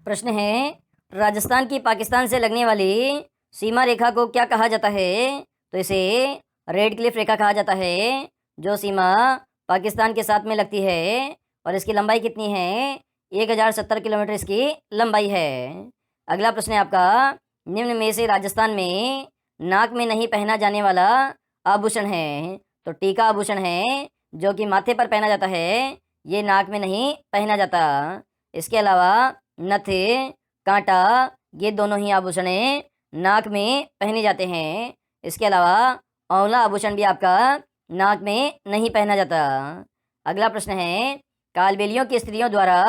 प्रश्न है, राजस्थान की पाकिस्तान से लगने वाली सीमा रेखा को क्या कहा जाता है? तो इसे रेड क्लिफ रेखा कहा जाता है, जो सीमा पाकिस्तान के साथ में लगती है। और इसकी लंबाई कितनी है? 1070 किलोमीटर इसकी लंबाई है। अगला प्रश्न है आपका, निम्न में से राजस्थान में नाक में नहीं पहना जाने वाला आभूषण है? तो टीका आभूषण है, जो कि माथे पर पहना जाता है, ये नाक में नहीं पहना जाता। इसके अलावा नथे, कांटा, ये दोनों ही आभूषण नाक में पहने जाते हैं। इसके अलावा औंला आभूषण भी आपका नाक में नहीं पहना जाता। अगला प्रश्न है, कालबेलियों की स्त्रियों द्वारा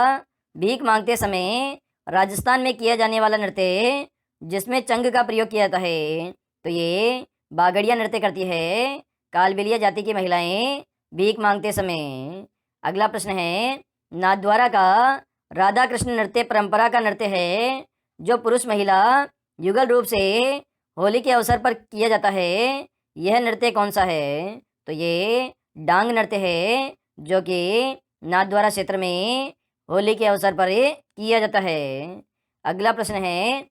भीख मांगते समय राजस्थान में किया जाने वाला नृत्य जिसमें चंग का प्रयोग किया जाता है, तो ये बागड़िया नृत्य करती है कालबेलिया जाति की महिलाएं भीख मांगते समय। अगला प्रश्न है, नाथद्वारा का राधा कृष्ण नृत्य परंपरा का नृत्य है, जो पुरुष महिला युगल रूप से होली के अवसर पर किया जाता है, यह नृत्य कौन सा है? तो ये डांग नृत्य है, जो कि नाथद्वारा क्षेत्र में होली के अवसर पर किया जाता है। अगला प्रश्न है,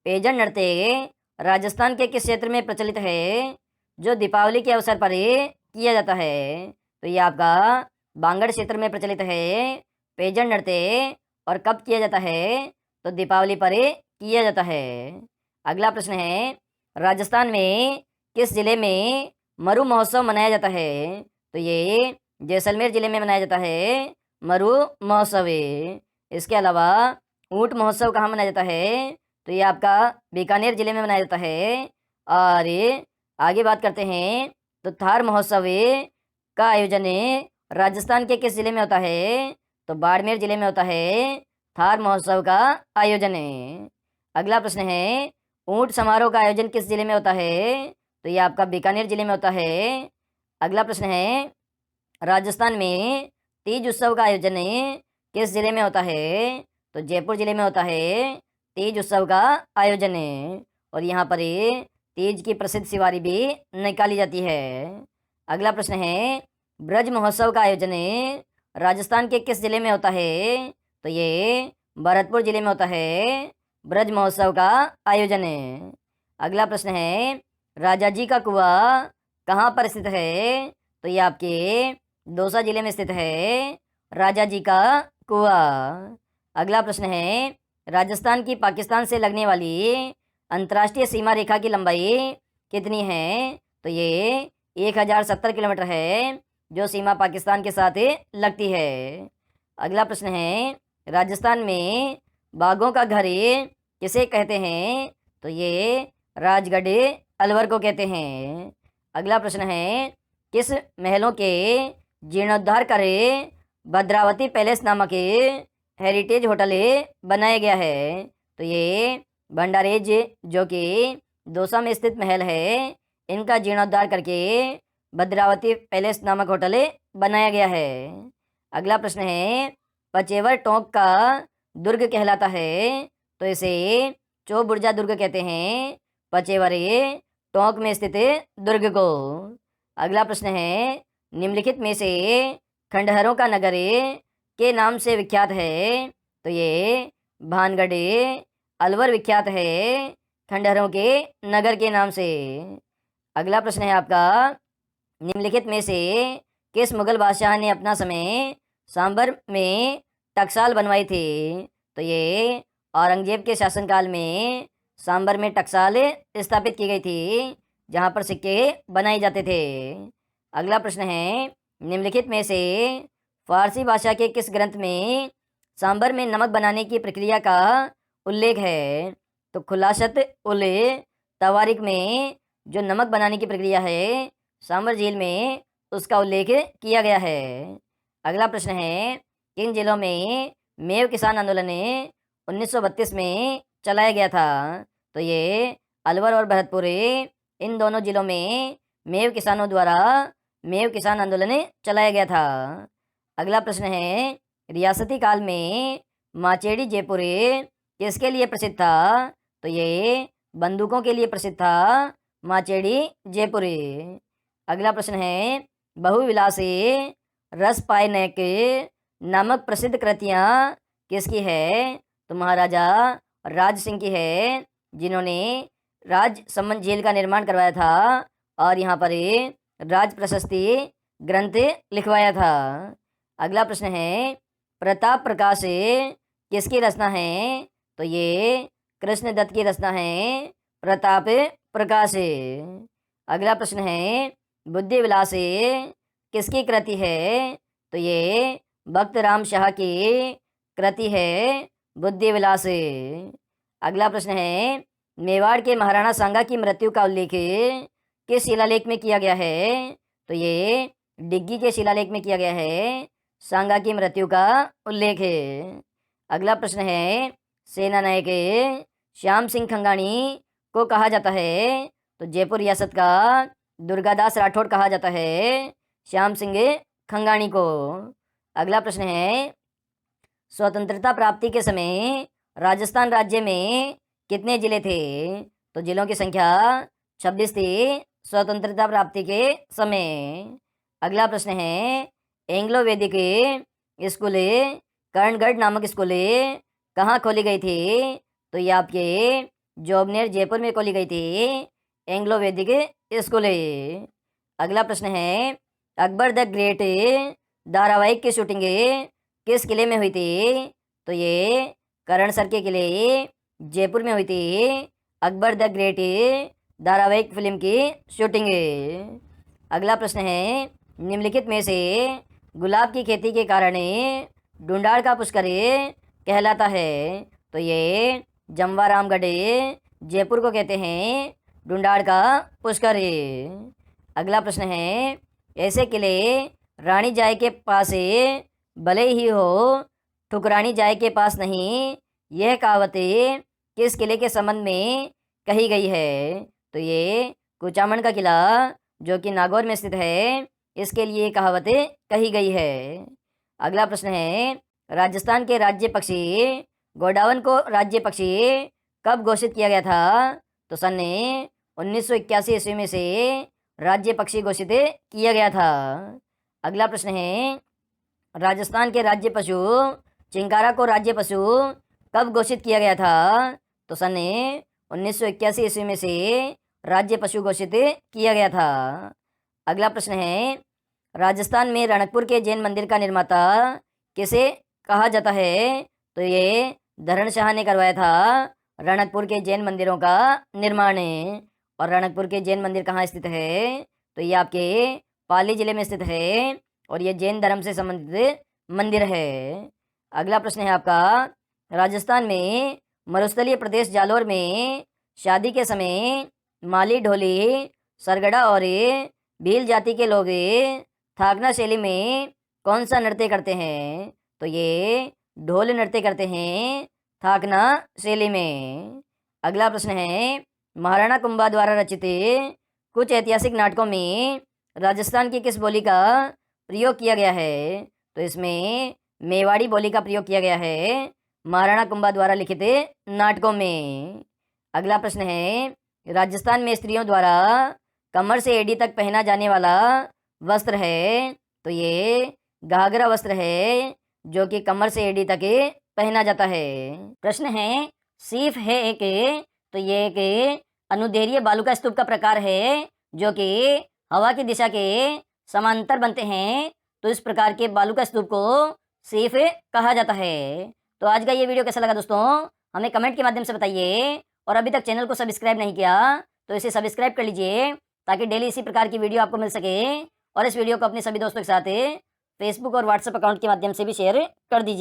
पेजन नृत्य राजस्थान के किस क्षेत्र में प्रचलित है, जो दीपावली के अवसर पर किया जाता है? तो ये आपका बांगड़ क्षेत्र में प्रचलित है पेजन नृत्य। और कब किया जाता है? तो दीपावली पर किया जाता है। अगला प्रश्न है, राजस्थान में किस जिले में मरु महोत्सव मनाया जाता है? तो ये जैसलमेर जिले में मनाया जाता है मरु महोत्सव। इसके अलावा ऊंट महोत्सव कहाँ मनाया जाता है? तो ये आपका बीकानेर जिले में मनाया जाता है। और आगे बात करते हैं, तो थार महोत्सव का आयोजन राजस्थान के किस जिले में होता है? तो बाड़मेर जिले में होता है थार महोत्सव का आयोजन है। अगला प्रश्न है, ऊंट समारोह का आयोजन किस जिले में होता है? तो ये आपका बीकानेर जिले में होता है। अगला प्रश्न है, राजस्थान में तीज उत्सव का आयोजन किस जिले में होता है? तो जयपुर जिले में होता है तीज उत्सव का आयोजन है। और यहाँ पर तीज की प्रसिद्ध सवारी भी निकाली जाती है। अगला प्रश्न है, ब्रज महोत्सव का आयोजन राजस्थान के किस जिले में होता है? तो ये भरतपुर जिले में होता है ब्रज महोत्सव का आयोजन है। अगला प्रश्न है, राजा जी का कुआं कहाँ पर स्थित है? तो ये आपके दौसा जिले में स्थित है राजा जी का कुआं। अगला प्रश्न है, राजस्थान की पाकिस्तान से लगने वाली अंतर्राष्ट्रीय सीमा रेखा की लंबाई कितनी है? तो ये 1070 किलोमीटर है, जो सीमा पाकिस्तान के साथ लगती है। अगला प्रश्न है, राजस्थान में बाघों का घर किसे कहते हैं? तो ये राजगढ़ अलवर को कहते हैं। अगला प्रश्न है, किस महलों के जीर्णोद्धार कर भद्रावती पैलेस नामक हेरिटेज होटल बनाया गया है? तो ये भंडारेज, जो कि दौसा में स्थित महल है, इनका जीर्णोद्धार करके भद्रावती पैलेस नामक होटल बनाया गया है। अगला प्रश्न है, पचेवर टोंक का दुर्ग कहलाता है, तो इसे चौबुर्जा दुर्ग कहते हैं, पचेवर टोंक में स्थित दुर्ग को। अगला प्रश्न है, निम्नलिखित में से खंडहरों का नगर के नाम से विख्यात है? तो ये भानगढ़ अलवर विख्यात है खंडहरों के नगर के नाम से। अगला प्रश्न है आपका, निम्नलिखित में से किस मुगल बादशाह ने अपना समय सांबर में टकसाल बनवाई थी? तो ये औरंगजेब के शासनकाल में सांबर में टकसाल स्थापित की गई थी, जहाँ पर सिक्के बनाए जाते थे। अगला प्रश्न है, निम्नलिखित में से फारसी भाषा के किस ग्रंथ में सांबर में नमक बनाने की प्रक्रिया का उल्लेख है? तो खुलासत उल तवारिक में जो नमक बनाने की प्रक्रिया है सांबर झील में, उसका उल्लेख किया गया है। अगला प्रश्न है, किन जिलों में मेव किसान आंदोलन 1932 में चलाया गया था? तो ये अलवर और भरतपुर, इन दोनों जिलों में मेव किसानों द्वारा मेव किसान आंदोलन चलाया गया था। अगला प्रश्न है, रियासती काल में माचेड़ी जयपुर किसके लिए प्रसिद्ध था? तो ये बंदूकों के लिए प्रसिद्ध था माचेड़ी जयपुर। अगला प्रश्न है, बहुविलासी रस पायनेक नामक प्रसिद्ध कृतियाँ किसकी है? तो महाराजा राज सिंह की है, जिन्होंने राज संबंध झील का निर्माण करवाया था और यहाँ पर राज प्रशस्ति ग्रंथ लिखवाया था। अगला प्रश्न है, प्रताप प्रकाश किसकी रचना है? तो ये कृष्णदत्त की रचना है, प्रताप प्रकाश। अगला प्रश्न है, बुद्धि विलास किसकी कृति है? तो ये भक्त राम शाह की कृति है, बुद्धि विलास। अगला प्रश्न है, मेवाड़ के महाराणा सांगा की मृत्यु का उल्लेख किस शिलालेख में किया गया है? तो ये डिग्गी के शिलालेख में किया गया है, सांगा की मृत्यु का उल्लेख है। अगला प्रश्न है, सेना नायक श्याम सिंह खंगाणी को कहा जाता है? तो जयपुर रियासत का दुर्गादास राठौड़ कहा जाता है श्याम सिंह खंगाणी को। अगला प्रश्न है, स्वतंत्रता प्राप्ति के समय राजस्थान राज्य में कितने जिले थे? तो जिलों की संख्या 26 थी स्वतंत्रता प्राप्ति के समय। अगला प्रश्न है, एंग्लो वैदिक स्कूल कर्णगढ़ नामक स्कूल कहाँ खोली गई थी? तो ये आपके जोबनेर जयपुर में खोली गई थी एंग्लो वैदिक स्कूल। अगला प्रश्न है, अकबर द ग्रेट धारावाहिक की शूटिंग किस किले में हुई थी? तो ये करणसर के किले जयपुर में हुई थी अकबर द ग्रेट धारावाहिक फिल्म की शूटिंग। अगला प्रश्न है, निम्नलिखित में से गुलाब की खेती के कारण ढूंढाड़ का पुष्कर कहलाता है? तो ये जमवारामगढ़ जयपुर को कहते हैं ढूंढाड़ का पुष्कर। अगला प्रश्न है, ऐसे किले रानी जाय के पास भले ही हो ठुकरानी जाय के पास नहीं, यह कहावत किस किले के संबंध में कही गई है? तो ये कुचामन का किला जो कि नागौर में स्थित है, इसके लिए कहावत कही गई है। अगला प्रश्न है, राजस्थान के राज्य पक्षी गोडावन को राज्य पक्षी कब घोषित किया गया था? तो सन 1981 ईस्वी में से राज्य पक्षी घोषित किया गया था। अगला प्रश्न है, राजस्थान के राज्य पशु चिंकारा को राज्य पशु कब घोषित किया गया था? तो सन 1981 ईस्वी में से राज्य पशु घोषित किया गया था। अगला प्रश्न है, राजस्थान में रणकपुर के जैन मंदिर का निर्माता किसे कहा जाता है? तो ये धरण शाह ने करवाया था रणकपुर के जैन मंदिरों का निर्माण। और रणकपुर के जैन मंदिर कहाँ स्थित है? तो ये आपके पाली जिले में स्थित है और ये जैन धर्म से संबंधित मंदिर है। अगला प्रश्न है आपका, राजस्थान में मरुस्थलीय प्रदेश जालौर में शादी के समय माली, ढोली, सरगड़ा और भील जाति के लोग थाकना शैली में कौन सा नृत्य करते हैं? तो ये ढोल नृत्य करते हैं थाकना शैली में। अगला प्रश्न है, महाराणा कुंभा द्वारा रचित कुछ ऐतिहासिक नाटकों में राजस्थान की किस बोली का प्रयोग किया गया है? तो इसमें मेवाड़ी बोली का प्रयोग किया गया है महाराणा कुंभा द्वारा लिखित नाटकों में। अगला प्रश्न है, राजस्थान में स्त्रियों द्वारा कमर से एड़ी तक पहना जाने वाला वस्त्र है? तो ये घाघरा वस्त्र है जो कि कमर से एड़ी तक पहना जाता है। प्रश्न है, सीफ है एक, तो ये एक अनुदैर्घ्य बालू का स्तूप का प्रकार है जो कि हवा की दिशा के समांतर बनते हैं, तो इस प्रकार के बालू का स्तूप को सीफ कहा जाता है। तो आज का ये वीडियो कैसा लगा दोस्तों, हमें कमेंट के माध्यम से बताइए। और अभी तक चैनल को सब्सक्राइब नहीं किया तो इसे सब्सक्राइब कर लीजिए ताकि डेली इसी प्रकार की वीडियो आपको मिल सके। और इस वीडियो को अपने सभी दोस्तों के साथ फेसबुक और व्हाट्सएप अकाउंट के माध्यम से भी शेयर कर दीजिए।